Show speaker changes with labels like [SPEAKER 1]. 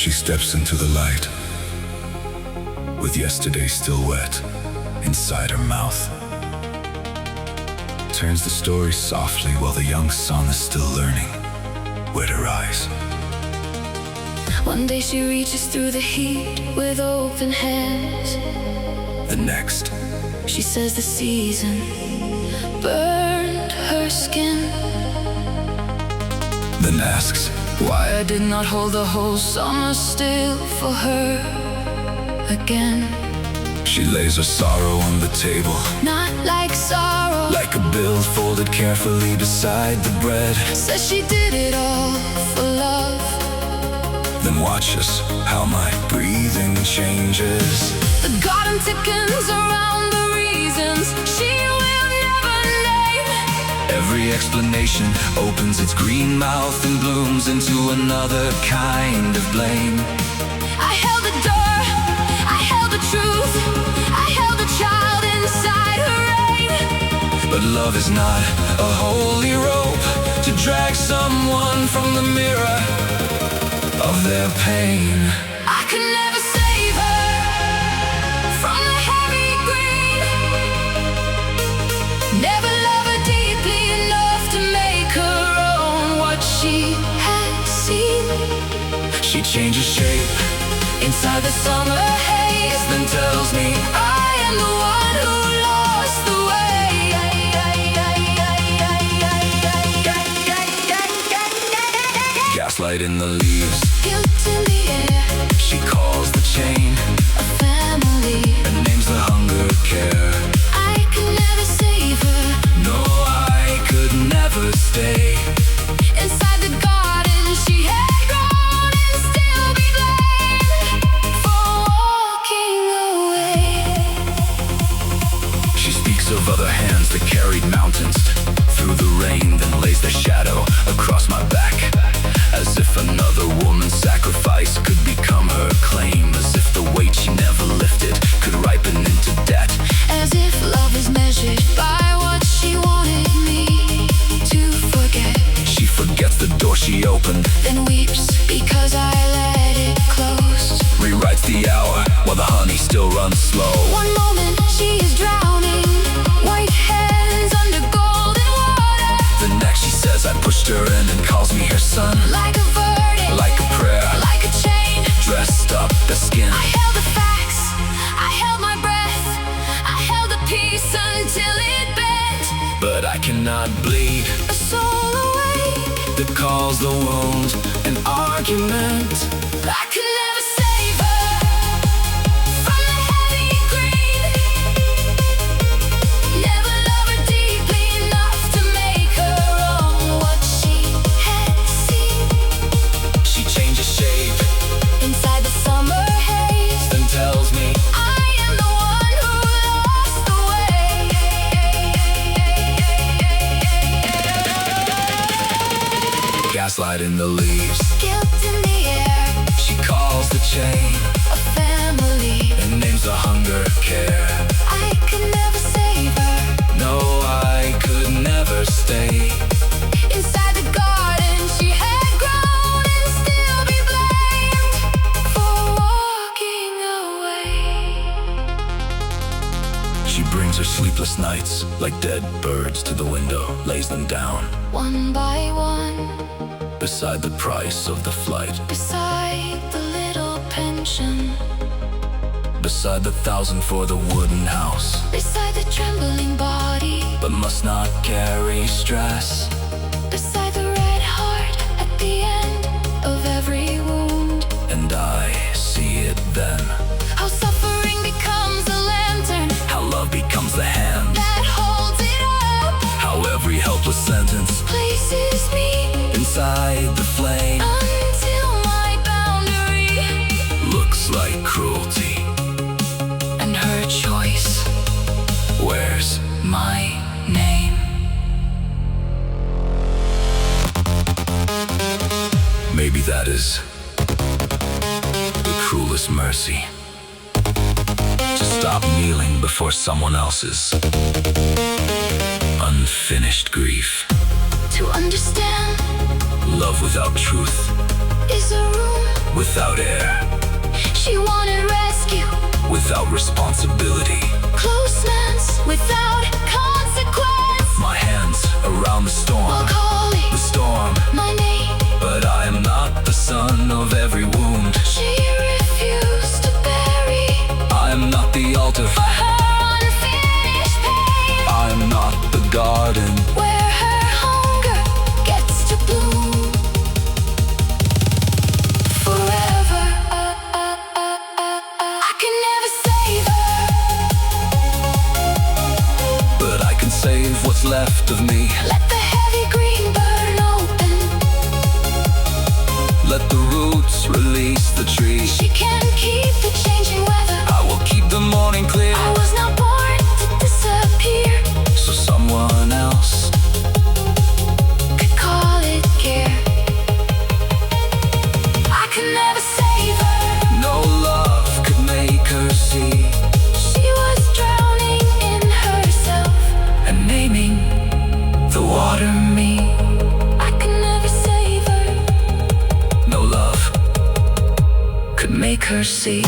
[SPEAKER 1] She steps into the light, with yesterday still wet inside her mouth. Turns the story softly while the young sun is still learning where to rise.
[SPEAKER 2] One day she reaches through the heat with open hands.
[SPEAKER 1] The next,
[SPEAKER 2] she says the season burned her skin.
[SPEAKER 1] then asks
[SPEAKER 2] why I did not hold the whole summer still for her again.
[SPEAKER 1] She lays her sorrow on the table,
[SPEAKER 2] Not like sorrow,
[SPEAKER 1] like a bill folded carefully beside the bread.
[SPEAKER 2] says she did it all for love.
[SPEAKER 1] Then watches how my breathing changes.
[SPEAKER 2] The garden thickens around the reasons she will never name.
[SPEAKER 1] Every explanation opens its green mouth and blooms into another kind of blame.
[SPEAKER 2] I held the door, I held the truth, I held the child inside her reign.
[SPEAKER 1] But love is not a holy rope to drag someone from the mirror of their pain.
[SPEAKER 2] I could never save her from the heavy green. Never love her deeply enough to make her own what she had seen.
[SPEAKER 1] She changes shape
[SPEAKER 2] Inside the summer haze,
[SPEAKER 1] then tells me
[SPEAKER 2] I am the one who lost the way.
[SPEAKER 1] gaslight in the leaves.
[SPEAKER 2] Guilt in the air,
[SPEAKER 1] She calls the chain
[SPEAKER 2] a family.
[SPEAKER 1] and names the hunger care.
[SPEAKER 2] I could never save her.
[SPEAKER 1] No, I could never stay.
[SPEAKER 2] Inside the garden she had grown and still be blamed for walking away.
[SPEAKER 1] She speaks of other hands that carried mountains through the rain, then lays their shadow across my back. As if another woman's sacrifice could become her claim. As if the weight she never lifted could ripen into debt.
[SPEAKER 2] As if love is measured by what she wanted me to forget.
[SPEAKER 1] She forgets the door she opened,
[SPEAKER 2] Then weeps because I let it close.
[SPEAKER 1] rewrites the hour while the honey still runs slow.
[SPEAKER 2] One moment she is drowning, white hands under golden water.
[SPEAKER 1] The next she says I pushed her in and calls me her son.
[SPEAKER 2] Like a verdict,
[SPEAKER 1] Like a prayer,
[SPEAKER 2] like a chain.
[SPEAKER 1] dressed up the skin.
[SPEAKER 2] I held the facts, I held my breath, I held the peace until it bent.
[SPEAKER 1] But I cannot bleed
[SPEAKER 2] A soul awake,
[SPEAKER 1] that calls the wound an argument.
[SPEAKER 2] I could never save her from the heavy green. Never love her deeply enough to make her own what she had seen.
[SPEAKER 1] She changes shape,
[SPEAKER 2] Inside the summer haze,
[SPEAKER 1] then tells me
[SPEAKER 2] I am the one who lost the way.
[SPEAKER 1] gaslight in the leaves.
[SPEAKER 2] Guilt in the air,
[SPEAKER 1] She calls the chain
[SPEAKER 2] a family.
[SPEAKER 1] and names the hunger care.
[SPEAKER 2] I could never save her.
[SPEAKER 1] No, I could never stay.
[SPEAKER 2] Inside the garden she had grown and still be blamed for walking away.
[SPEAKER 1] She brings her sleepless nights like dead birds to the window, lays them down
[SPEAKER 2] One by one,
[SPEAKER 1] beside the price of the flight,
[SPEAKER 2] beside the little pension,
[SPEAKER 1] beside the 1,000 for the wooden house,
[SPEAKER 2] beside the trembling body,
[SPEAKER 1] but must not carry stress.
[SPEAKER 2] beside the red heart at the end of every wound.
[SPEAKER 1] And I see it then,
[SPEAKER 2] How suffering becomes a lantern
[SPEAKER 1] how love becomes the hand,
[SPEAKER 2] that holds it up,
[SPEAKER 1] how every helpless sentence
[SPEAKER 2] places me
[SPEAKER 1] inside the flame
[SPEAKER 2] until my boundary
[SPEAKER 1] looks like cruelty.
[SPEAKER 2] and her choice
[SPEAKER 1] Where's
[SPEAKER 2] my name.
[SPEAKER 1] maybe that is the cruelest mercy, to stop kneeling before someone else's unfinished grief.
[SPEAKER 2] To understand
[SPEAKER 1] Love without truth
[SPEAKER 2] is a room
[SPEAKER 1] without air,
[SPEAKER 2] She wanted rescue,
[SPEAKER 1] without responsibility.
[SPEAKER 2] closeness without consequence.
[SPEAKER 1] My hands around the storm,
[SPEAKER 2] While calling
[SPEAKER 1] the storm,
[SPEAKER 2] my name,
[SPEAKER 1] but I am not the son of every wound.
[SPEAKER 2] she refused to bury
[SPEAKER 1] I am not the altar,
[SPEAKER 2] for her unfinished pain,
[SPEAKER 1] I am not the garden.
[SPEAKER 2] where her hunger gets to bloom forever. I can never save her,
[SPEAKER 1] But I can save what's left of me.
[SPEAKER 2] let the heavy green burn open.
[SPEAKER 1] Let the roots release the tree.
[SPEAKER 2] She can keep the changing weather.
[SPEAKER 1] I will keep the morning clear,
[SPEAKER 2] I was not born to disappear,
[SPEAKER 1] so someone else
[SPEAKER 2] could call it care. I can never save her,
[SPEAKER 1] no love could make her see.
[SPEAKER 2] she was drowning in herself
[SPEAKER 1] And naming the water me.
[SPEAKER 2] I can never save her,
[SPEAKER 1] No love could make her see.